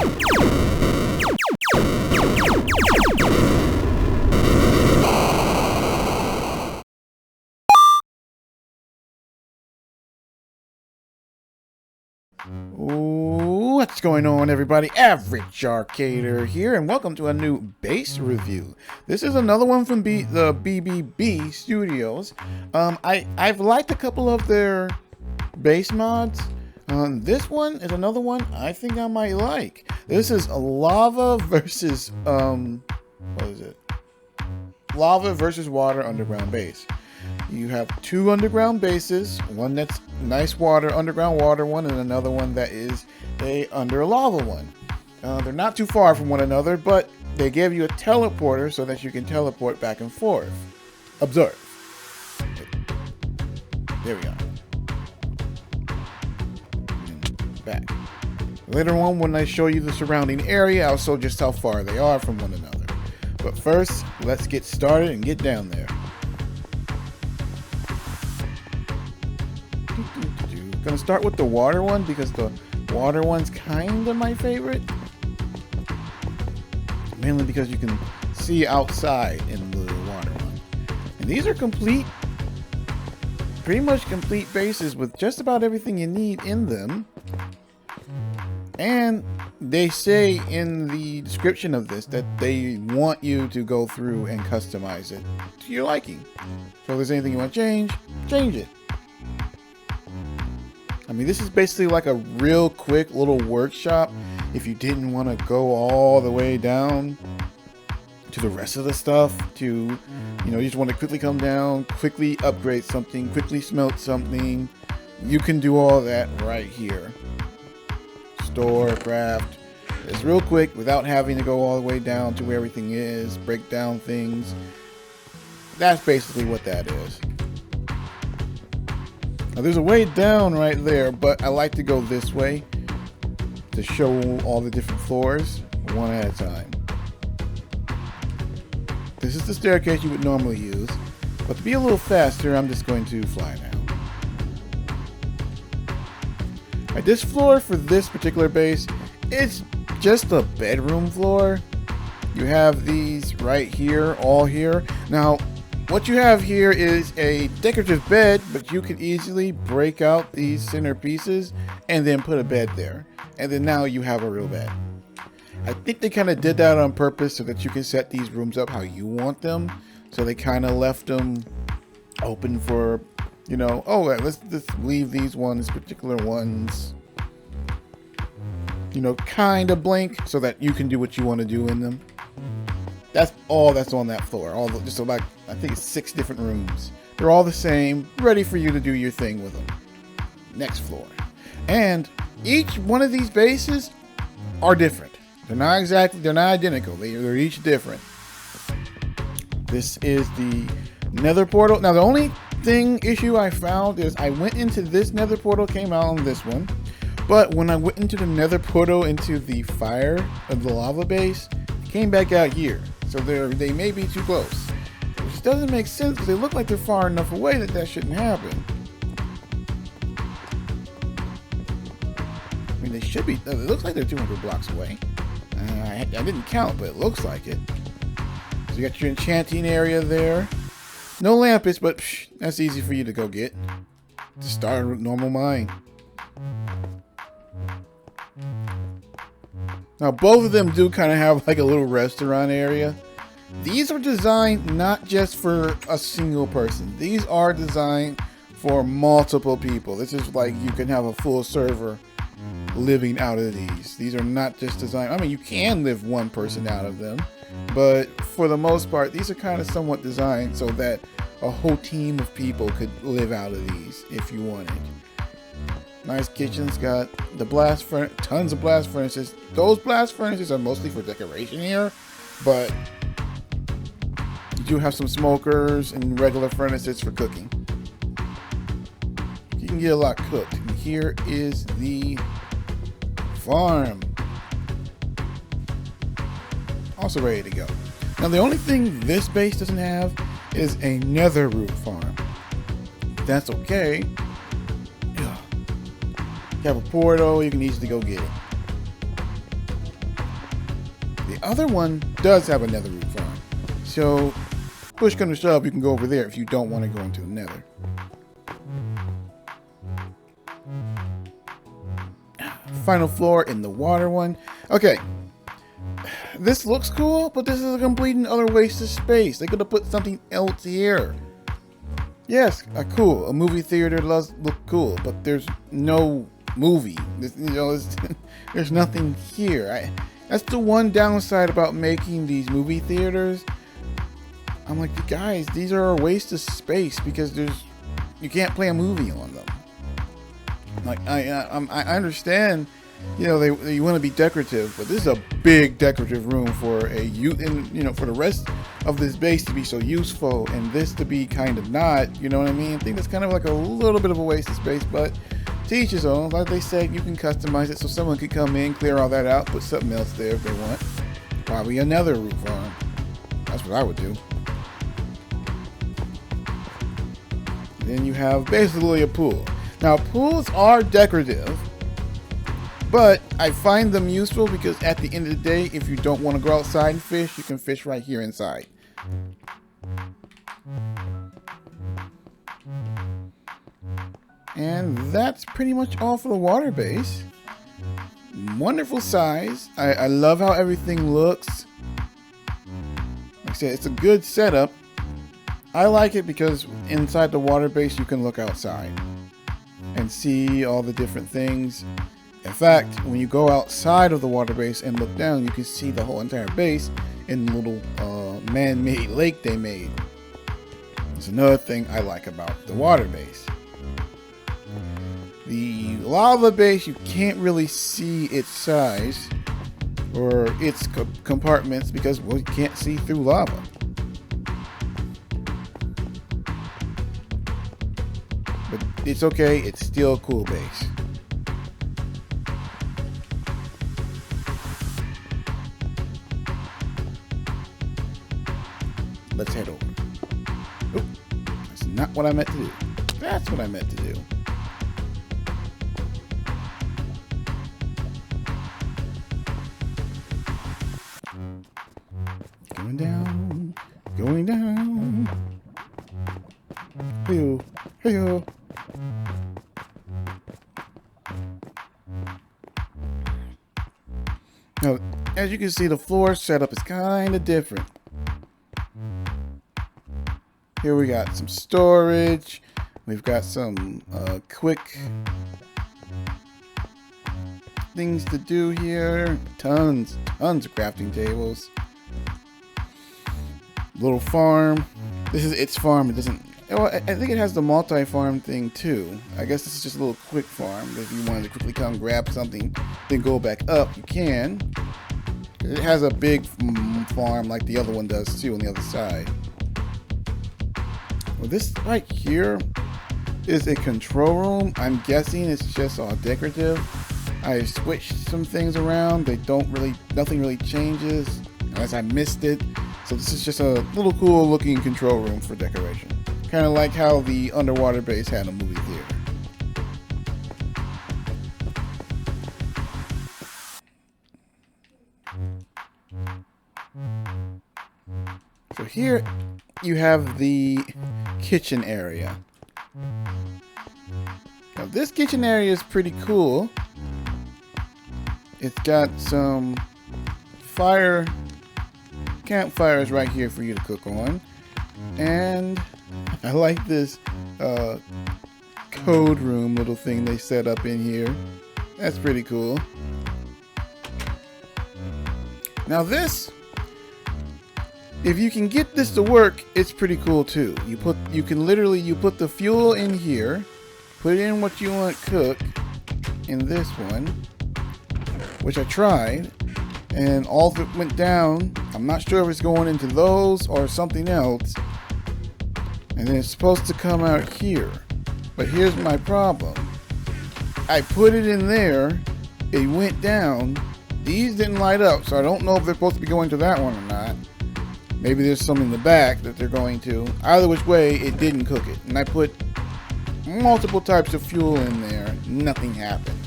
What's going on, everybody? Average Arcader here, and welcome to a new base review. This is another one from the BBB Studios. I've liked a couple of their base mods. This one is another one I think I might like. This is a lava versus what is it? Lava versus water underground base. You have two underground bases, one that's nice water, underground water one, and another one that is a under lava one. They're not too far from one another, but they give you a teleporter so that you can teleport back and forth. Observe. There we go. And back. Later on, when I show you the surrounding area, I'll show just how far they are from one another. But first, let's get started and get down there. Gonna start with the water one because the water one's kind of my favorite. Mainly because you can see outside in the water one. And these are pretty much complete bases with just about everything you need in them. And they say in the description of this that they want you to go through and customize it to your liking. So if there's anything you want to change it. I mean, this is basically like a real quick little workshop if you didn't want to go all the way down to the rest of the stuff you just want to quickly come down, quickly upgrade something, quickly smelt something. You can do all that right here. Store, craft. It's real quick without having to go all the way down to where everything is, break down things. That's basically what that is. Now, there's a way down right there, but I like to go this way to show all the different floors one at a time. This is the staircase you would normally use, but to be a little faster, I'm just going to fly now. Right, this floor for this particular base, it's just a bedroom floor. You have these right here, all here. Now, what you have here is a decorative bed, but you can easily break out these center pieces and then put a bed there. And then now you have a real bed. I think they kind of did that on purpose so that you can set these rooms up how you want them. So they kind of left them open for, let's leave these particular ones, kind of blank so that you can do what you want to do in them. That's all that's on that floor. Just about, I think it's 6 different rooms. They're all the same, ready for you to do your thing with them. Next floor. And each one of these bases are different. They're not identical. They're each different. This is the nether portal. Now, the only issue I found is I went into this nether portal, came out on this one. But when I went into the nether portal into the fire of the lava base, it came back out here. So they may be too close, which doesn't make sense because they look like they're far enough away that shouldn't happen. I mean, they should be. It looks like they're 200 blocks away. I didn't count, but it looks like it. So you got your enchanting area there. No lampists, but that's easy for you to go get. Just start a normal mine. Now, both of them do kind of have like a little restaurant area. These are designed not just for a single person. These are designed for multiple people. This is like you can have a full server living out of these. These are not just designed. I mean, you can live one person out of them, but for the most part, these are kind of somewhat designed so that a whole team of people could live out of these if you wanted. Nice kitchens, got the tons of blast furnaces. Those blast furnaces are mostly for decoration here, but you do have some smokers and regular furnaces for cooking. You can get a lot cooked. And here is the farm. Also ready to go. Now, the only thing this base doesn't have is a nether root farm. That's okay. You have a portal, you can easily go get it. other one does have a nether root farm. So, push come to shove, you can go over there if you don't want to go into the nether. Final floor in the water one. Okay. This looks cool, but this is a complete and utter waste of space. They could have put something else here. Yes, cool. A movie theater does look cool, but there's no movie. There's nothing here. That's the one downside about making these movie theaters. I'm like, guys, these are a waste of space because you can't play a movie on them. Like I understand, you know, you want to be decorative, but this is a big decorative room for for the rest of this base to be so useful, and this to be kind of not. You know what I mean? I think that's kind of like a little bit of a waste of space, but to each his own. Like they said, you can customize it so someone could come in, clear all that out, put something else there if they want. Probably another root farm. That's what I would do. Then you have basically a pool. Now, pools are decorative, but I find them useful because at the end of the day, if you don't want to go outside and fish, you can fish right here inside. And that's pretty much all for the water base. Wonderful size. I love how everything looks. Like I said, it's a good setup. I like it because inside the water base, you can look outside and see all the different things. In fact, when you go outside of the water base and look down, you can see the whole entire base in the little man-made lake they made. That's another thing I like about the water base. The lava base, you can't really see its size or its compartments because, well, you can't see through lava. But it's okay, it's still a cool base. Let's head over. Oop, that's not what I meant to do. That's what I meant to do. Going down, going down. Hey-yo, hey-yo. Now, as you can see, the floor setup is kind of different. Here we got some storage. We've got some quick things to do here. Tons of crafting tables. Little farm. This is its farm. It doesn't. Oh, I think it has the multi-farm thing too. I guess this is just a little quick farm. If you wanted to quickly come grab something, then go back up, you can. It has a big farm like the other one does too on the other side. Well, this right here is a control room. I'm guessing it's just all decorative. I switched some things around. Nothing really changes unless I missed it. So this is just a little cool looking control room for decoration. Kind of like how the underwater base had a movie theater. So here you have the kitchen area. Now this kitchen area is pretty cool. It's got some campfires right here for you to cook on. And I like this code room little thing they set up in here. That's pretty cool. Now this, if you can get this to work, it's pretty cool too. You put the fuel in here, put in what you want to cook in this one, which I tried, and all of it went down. I'm not sure if it's going into those or something else. And then it's supposed to come out here. But here's my problem. I put it in there, it went down, these didn't light up, so I don't know if they're supposed to be going to that one or not. Maybe there's some in the back that they're going to. Either which way, it didn't cook it. And I put multiple types of fuel in there, nothing happened.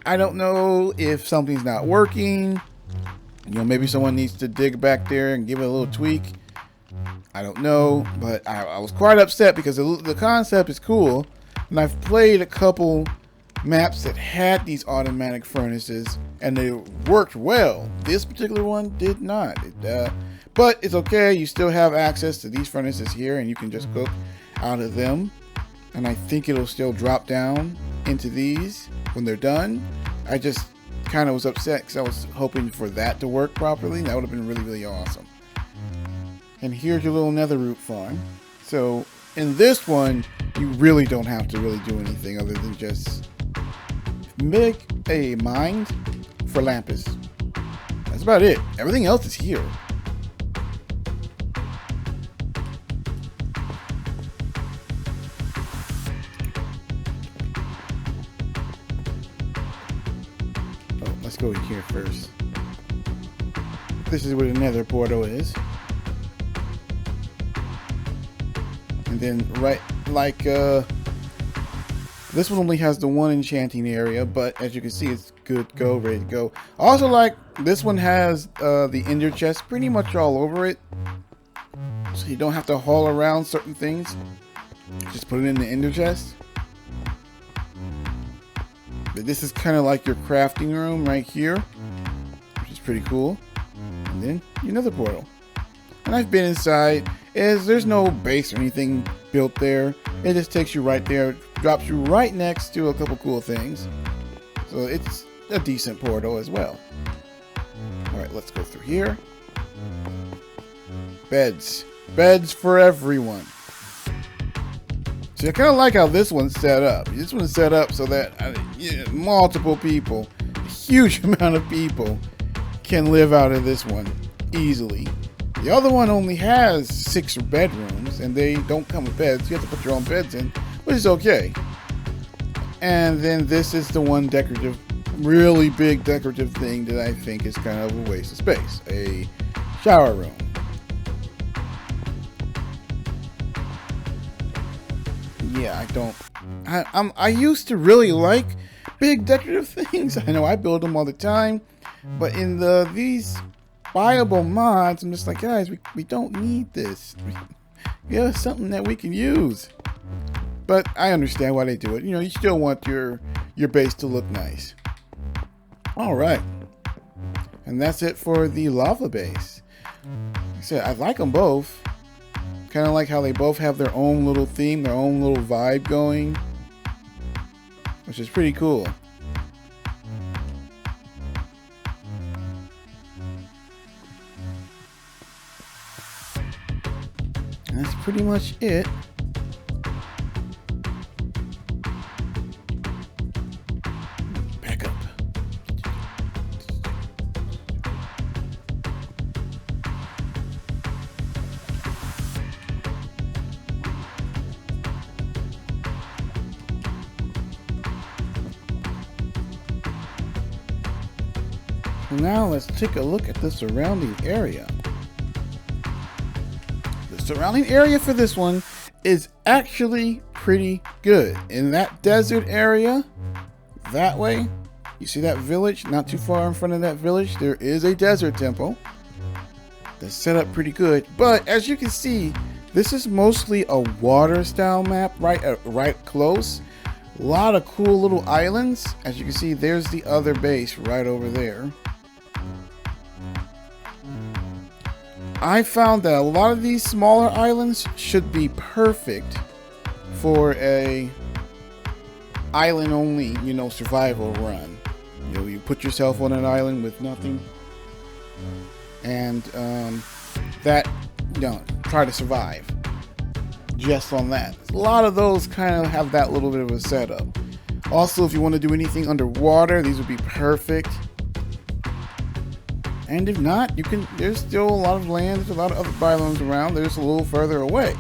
I don't know if something's not working, You know, maybe someone needs to dig back there and give it a little tweak. I don't know, but I was quite upset because the concept is cool, and I've played a couple maps that had these automatic furnaces and they worked well. This particular one did not. But it's okay. You still have access to these furnaces here, and you can just cook out of them. And I think it'll still drop down into these when they're done. I just kind of was upset because I was hoping for that to work properly. That would have been really, really awesome. And here's your little nether root farm. So in this one, you really don't have to really do anything other than just make a mine for lapis. That's about it. Everything else is here. Oh, let's go in here first. This is where the nether portal is. And then right like this one only has the one enchanting area, but as you can see, it's good to go, ready to go. Also, like this one has the ender chest pretty much all over it, so you don't have to haul around certain things. Just put it in the ender chest. But this is kind of like your crafting room right here, which is pretty cool. And then your nether portal. And I've been inside. There's no base or anything built there. It just takes you right there, drops you right next to a couple cool things. So it's a decent portal as well. Alright, let's go through here. Beds. Beds for everyone. So I kind of like how this one's set up. This one's set up so that multiple people, a huge amount of people, can live out of this one easily. The other one only has 6 bedrooms, and they don't come with beds. You have to put your own beds in, which is okay. And then this is the one decorative, really big decorative thing that I think is kind of a waste of space. A shower room. Yeah, I used to really like big decorative things. I know I build them all the time, but in these buyable mods, I'm just like, guys, we don't need this. We have something that we can use. But I understand why they do it. You know, you still want your base to look nice. All right, and that's it for the lava base. Like I said, I like them both. Kind of like how they both have their own little theme, their own little vibe going, which is pretty cool. And that's pretty much it. Back up. Now let's take a look at the surrounding area. The surrounding area for this one is actually pretty good. In that desert area, that way, you see that village? Not too far in front of that village, there is a desert temple that's set up pretty good. But as you can see, this is mostly a water style map, right close. A lot of cool little islands. As you can see, there's the other base right over there. I found that a lot of these smaller islands should be perfect for a island only, you know, survival run. You know, you put yourself on an island with nothing, and try to survive just on that. A lot of those kind of have that little bit of a setup. Also, if you want to do anything underwater, these would be perfect. And if not, you can. There's still a lot of land, there's a lot of other biomes around. They're just a little further away.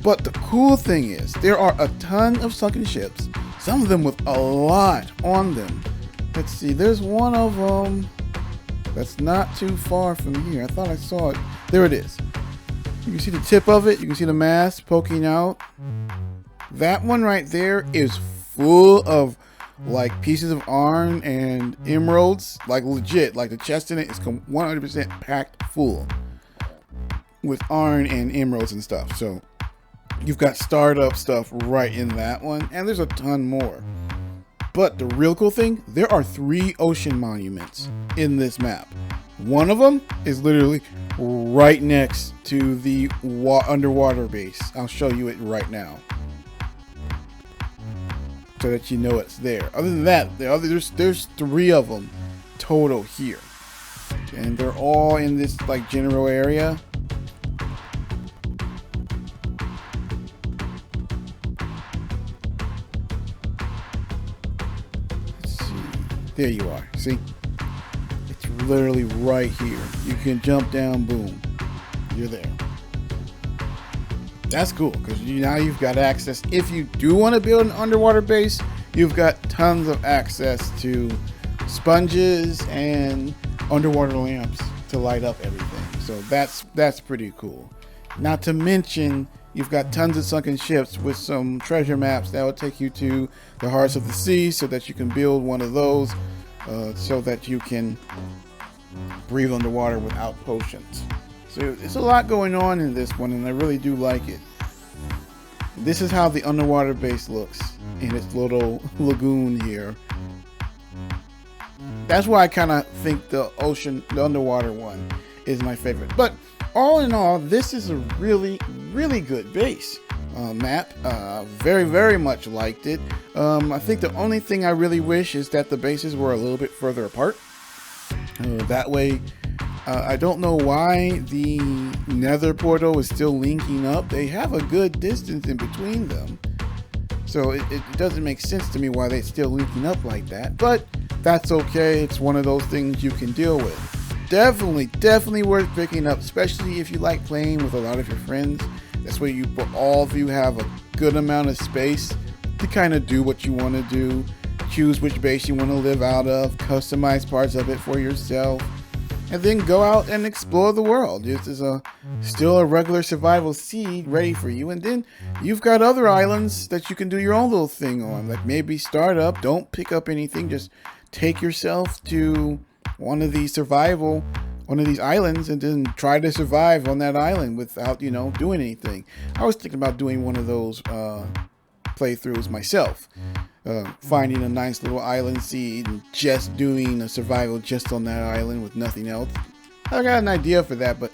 But the cool thing is, there are a ton of sunken ships. Some of them with a lot on them. Let's see. There's one of them that's not too far from here. I thought I saw it. There it is. You can see the tip of it. You can see the mast poking out. That one right there is full of like pieces of iron and emeralds, like legit, like the chest in it is 100% packed full with iron and emeralds and stuff. So you've got startup stuff right in that one, and there's a ton more. But the real cool thing, there are 3 ocean monuments in this map. One of them is literally right next to the underwater base. I'll show you it right now, so that you know it's there. Other than that, there's 3 of them total here, and they're all in this like general area. Let's see. There you are. See? It's literally right here. You can jump down, boom, you're there. That's cool, because now you've got access. If you do want to build an underwater base, you've got tons of access to sponges and underwater lamps to light up everything. So that's pretty cool. Not to mention, you've got tons of sunken ships with some treasure maps that will take you to the hearts of the sea, so that you can build one of those, so that you can breathe underwater without potions. So there's a lot going on in this one, and I really do like it. This is how the underwater base looks in its little lagoon here. That's why I kind of think the underwater one is my favorite. But all in all, this is a really, really good base map. Very, very much liked it. I think the only thing I really wish is that the bases were a little bit further apart. That way, I don't know why the nether portal is still linking up. They have a good distance in between them, so it doesn't make sense to me why they're still linking up like that, but that's okay. It's one of those things you can deal with. Definitely worth picking up, especially if you like playing with a lot of your friends. That's where all of you have a good amount of space to kind of do what you want to do, choose which base you want to live out of, customize parts of it for yourself, and then go out and explore the world. This is still a regular survival seed ready for you. And then you've got other islands that you can do your own little thing on. Like maybe start up, don't pick up anything, just take yourself to one of these islands and then try to survive on that island without, doing anything. I was thinking about doing one of those playthroughs myself. Finding a nice little island seed and just doing a survival just on that island with nothing else. I got an idea for that, but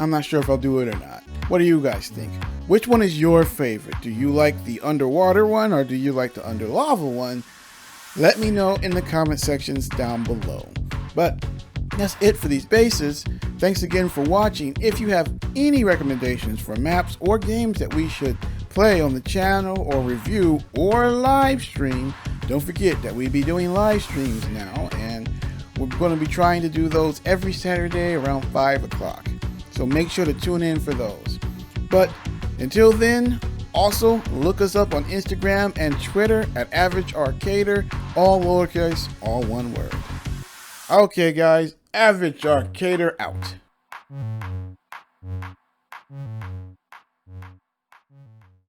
I'm not sure if I'll do it or not. What do you guys think? Which one is your favorite? Do you like the underwater one, or do you like the under lava one? Let me know in the comment sections down below. But that's it for these bases. Thanks again for watching. If you have any recommendations for maps or games that we should play on the channel or review or live stream, don't forget that we'll be doing live streams now, and we're going to be trying to do those every Saturday around 5 o'clock. So make sure to tune in for those. But until then, also look us up on Instagram and Twitter at AverageArcader, all lowercase, all one word. Okay guys, Average Arcader out.